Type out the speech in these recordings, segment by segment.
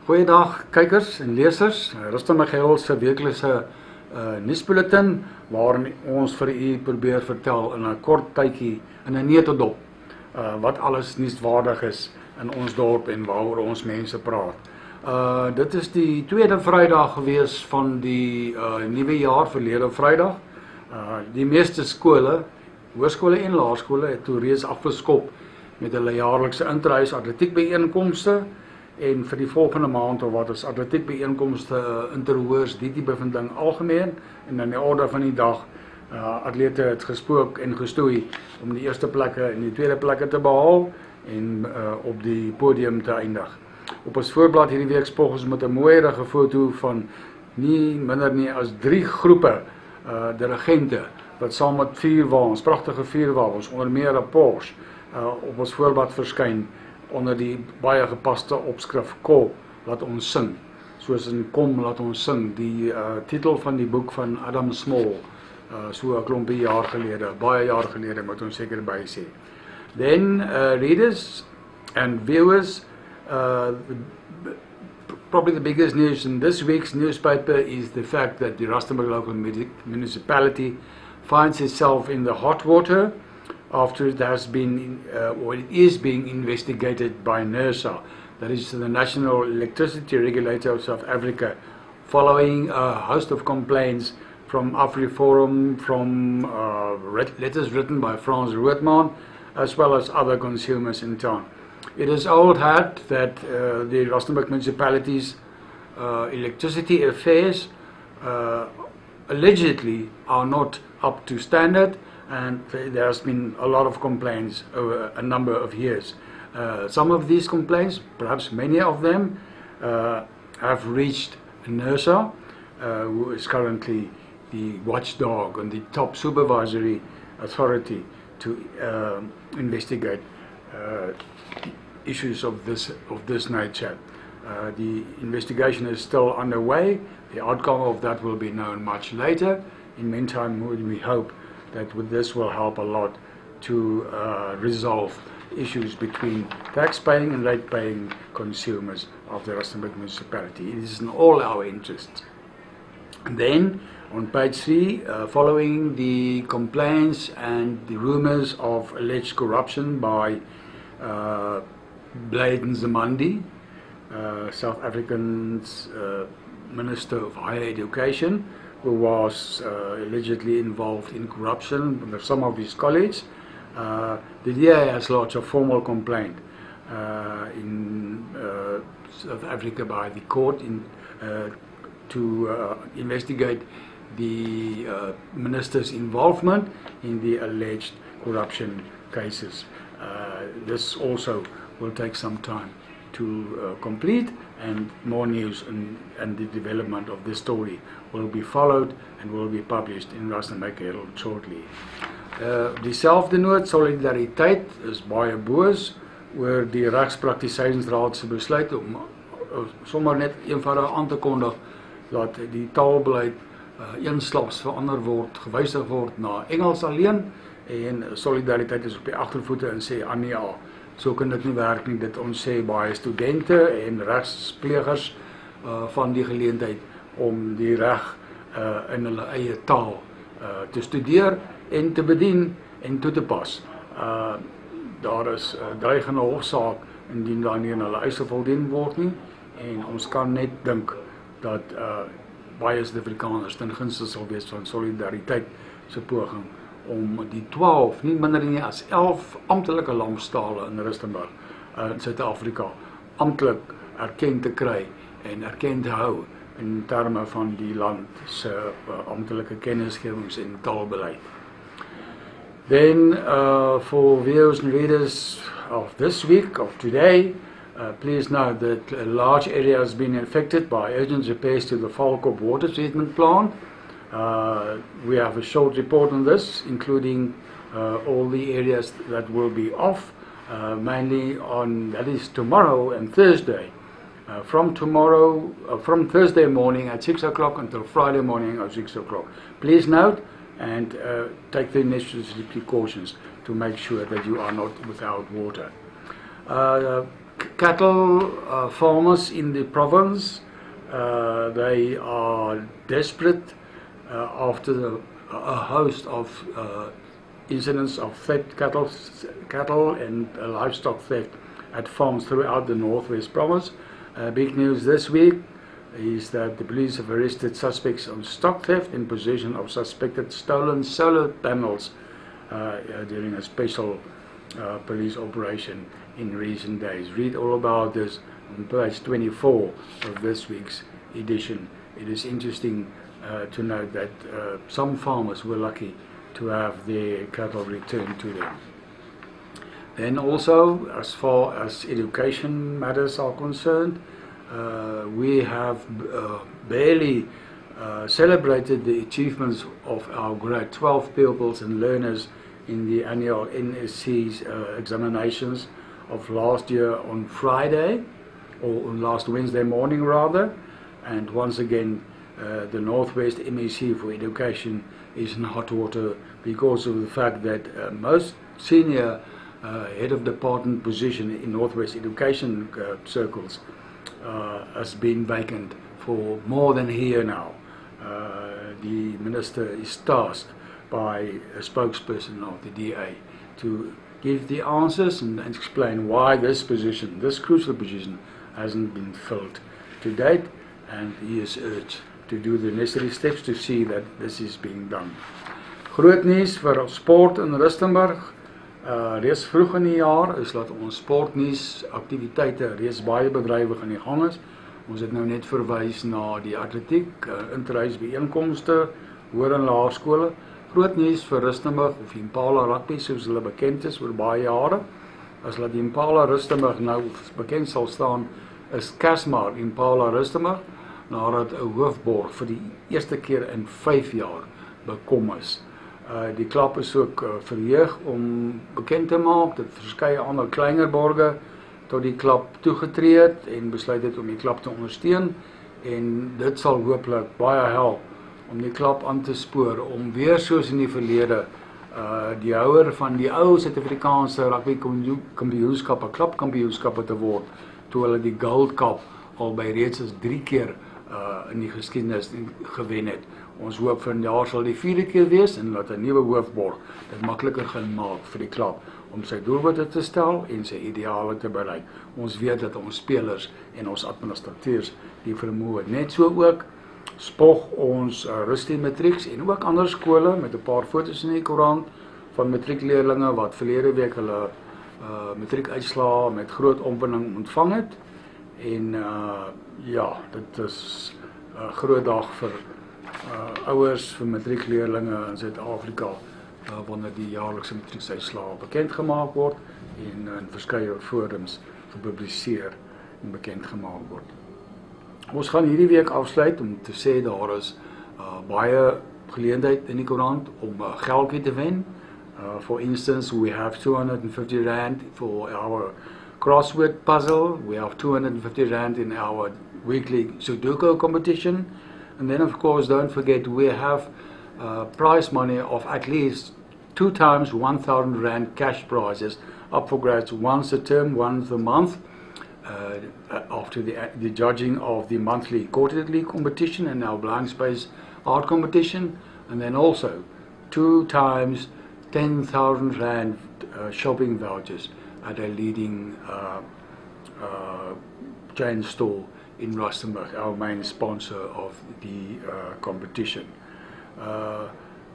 Goeiedag kykers en lesers. Rustig Michael se weeklikse nuusbulletin waarin ons vir u probeer vertel in 'n kort tydjie in 'n neutedop wat alles nuuswaardig is in ons dorp en waaroor ons mense praat. Dit is die tweede Vrydag gewees van die nuwe jaar verlede Vrydag. Die meeste skole, hoërskole en laerskole het toe reeds afgeskop met hulle jaarlikse intrhuis atletiekbyeenkomste. En vir die volgende maand of wat is atletiekbyeenkomste interhoors, die bevinding algemeen en in die orde van die dag atlete het gespook en gestoei om die eerste plekke en die tweede plekke te behaal en op die podium te eindig. Op ons voorblad hierdie week spog ons met 'n mooierige foto van nie minder nie as 3 groepe dirigente wat saam met 4 waans, pragtige 4 waans, onder meer 'n Porsche op ons voorblad verskyn onder die baie gepaste opskrif Kom, laat ons sing. Soos in Kom, laat ons sing, die titel van die boek van Adam Small, so 'n klompie jaar gelede, baie jaar gelede moet ons seker by sê. Then readers and viewers, probably the biggest news in this week's newspaper is the fact that the Rustenburg local municipality finds itself in the hot water after it has been, or it is being investigated by NERSA, that is the National Electricity Regulator of South Africa, following a host of complaints from AfriForum, from letters written by Frans Roodman, as well as other consumers in town. It is old hat that the Rustenburg municipality's electricity affairs allegedly are not up to standard, and there has been a lot of complaints over a number of years. Some of these complaints, perhaps many of them, have reached NERSA, who is currently the watchdog and the top supervisory authority to investigate issues of this nature. The investigation is still underway. The outcome of that will be known much later. In the meantime, we hope that this will help a lot to resolve issues between tax-paying and rate-paying consumers of the Rustenburg municipality. It is in all our interests. And then, on page 3, following the complaints and the rumors of alleged corruption by Bladen Zamandi, South African's Minister of Higher Education, who was allegedly involved in corruption with some of his colleagues. The DA has lodged a formal complaint in South Africa by the court to investigate the minister's involvement in the alleged corruption cases. This also will take some time to complete, and more news and the development of this story will be followed and will be published in Rustenburg Herald shortly. Dieselfde noot, solidariteit is baie boos oor die Regspraktisynsraad se besluit om sommer net eenvoudig aan te kondig dat die taalbeleid eensklaps verander word, gewysig word na Engels alleen, en solidariteit is op die agtervoete en sê ja, so kan dit nie werk nie. Dit ons sê baie studente en regsplegers van die geleentheid om die reg in hulle eie taal te studeer en te bedien en toe te pas. Daar is dreigende hofsaak indien daar nie aan hulle eise voldien word nie, en ons kan net dink dat baie Suid-Afrikaners ten gunste sal wees van solidariteit se poging om die 12, nie minder nie as 11 amptelike landstale in Rustenburg in Suid-Afrika amptelik erken te kry en erken te hou in terme van die land se amptelike kennisgewings en taalbeleid. Then for viewers and readers of this week, of today, please note that a large area has been affected by urgent repairs to the Falkop water treatment plant. We have a short report on this, including all the areas that will be off, mainly on, that is tomorrow and Thursday. From Thursday morning at 6 o'clock until Friday morning at 6 o'clock. Please note and take the necessary precautions to make sure that you are not without water. cattle farmers in the province, they are desperate after a host of incidents of theft, cattle and livestock theft at farms throughout the Northwest Province. Big news this week is that the police have arrested suspects of stock theft in possession of suspected stolen solar panels during a special police operation in recent days. Read all about this on page 24 of this week's edition. It is interesting to note that some farmers were lucky to have their cattle returned to them. Then also, as far as education matters are concerned, we have barely celebrated the achievements of our grade 12 pupils and learners in the annual NSC's examinations of last year on Friday, or on last Wednesday morning rather. And once again, the Northwest MEC for Education is in hot water because of the fact that most senior head of department position in Northwest Education circles has been vacant for more than a year now. The minister is tasked by a spokesperson of the DA to give the answers and explain why this position, this crucial position, hasn't been filled to date, and he is urged to do the necessary steps to see that this is being done. Groot nuus vir sport in Rustenburg. Reeds vroeg in die jaar is dat ons sportnuus aktiwiteite reeds baie bedrywig aan die gang is. Ons het nou net verwys na die atletiek, interhuis byeenkomste, hoër en laerskole. Groot nuus vir Rustenburg of Impala Rugby soos hulle bekend is oor baie jare. As laat die Impala Rustenburg nou bekend sal staan, is Casmar Impala Rustenburg nadat 'n hoofborg vir die eerste keer in 5 jaar bekom is. Die klub is ook verheug om bekend te maak dat verskeie ander kleiner borge tot die klub toegetree het en besluit het om die klub te ondersteun, en dit sal hopelik baie help om die klub aan te spoor om weer soos in die verlede die houer van die ou Suid-Afrikaanse rugby kampioenskappe, klubkampioenskappe te word, toe hulle die Gold Cup al by reeds as 3 keer in die geskiedenis gewen het. Ons hoop vanjaar sal die 4de keer wees en dat 'n nuwe hoofborg dit makliker gaan maak vir die klub om sy doelwitte te stel en sy ideale te bereik. Ons weet dat ons spelers en ons administrateurs die vermoë het. Net so ook spog ons Rusty Matrieks en ook ander skole met 'n paar foto's in die koerant van matriekleerlinge wat verlede week hulle matriekuitslae met groot opwinding ontvang het. En ja, dit is 'n groot dag vir ouers, vir matriekleerlinge in Suid-Afrika wanneer die jaarlikse matriekuitslae bekend gemaak word en in verskeie forums gepubliseer en bekend gemaak word. Ons gaan hierdie week afsluit om te sê daar is baie geleentheid in die koerant om geldjie te wen. For instance, we have 250 Rand for our crossword puzzle. We have 250 Rand in our weekly Sudoku competition. And then, of course, don't forget we have prize money of at least 2 times 1,000 Rand cash prizes up for grabs once a term, once a month, after the judging of the monthly quarterly competition and our blank space art competition. And then also 2 times 10,000 Rand shopping vouchers at a leading chain store in Rustenburg, our main sponsor of the competition.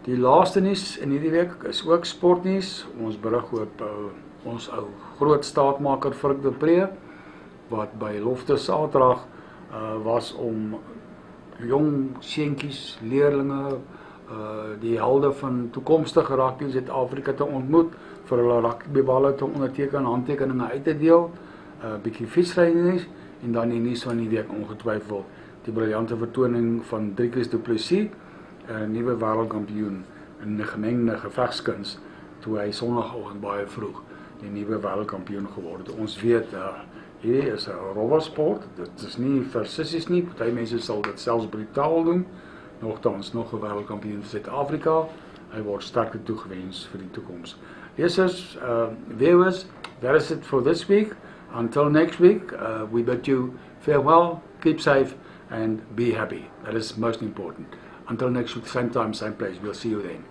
Die laaste nuus in hierdie week is ook sportnuus. Ons berig oor ons ou groot staatmaker Frik de Pre wat by Lofte Saterdag was om jong seentjies, leerlinge, die helde van toekomstige rugby in Suid-Afrika te ontmoet, vir hulle rugbyballe te onderteken, handtekeninge uit te deel, bietjie fietsrynuus, en dan die nuus van die week ongetwyfeld die briljante vertoning van Driekus Du Plessis, 'n nuwe wêreldkampioen in 'n gemengde gevegskuns, toe hy Sondagoggend baie vroeg die nuwe wêreldkampioen geword het. Ons weet hierdie is 'n rollersport, dit is nie vir sissies nie, party mense sal dit selfs brutaal doen. Nogtans nog 'n wêreldkampioen vir Suid-Afrika. Hy word sterkte toegewens vir die toekoms. Lesers, viewers, that is it for this week. Until next week, we bid you farewell, keep safe and be happy. That is most important. Until next week, same time, same place. We'll see you then.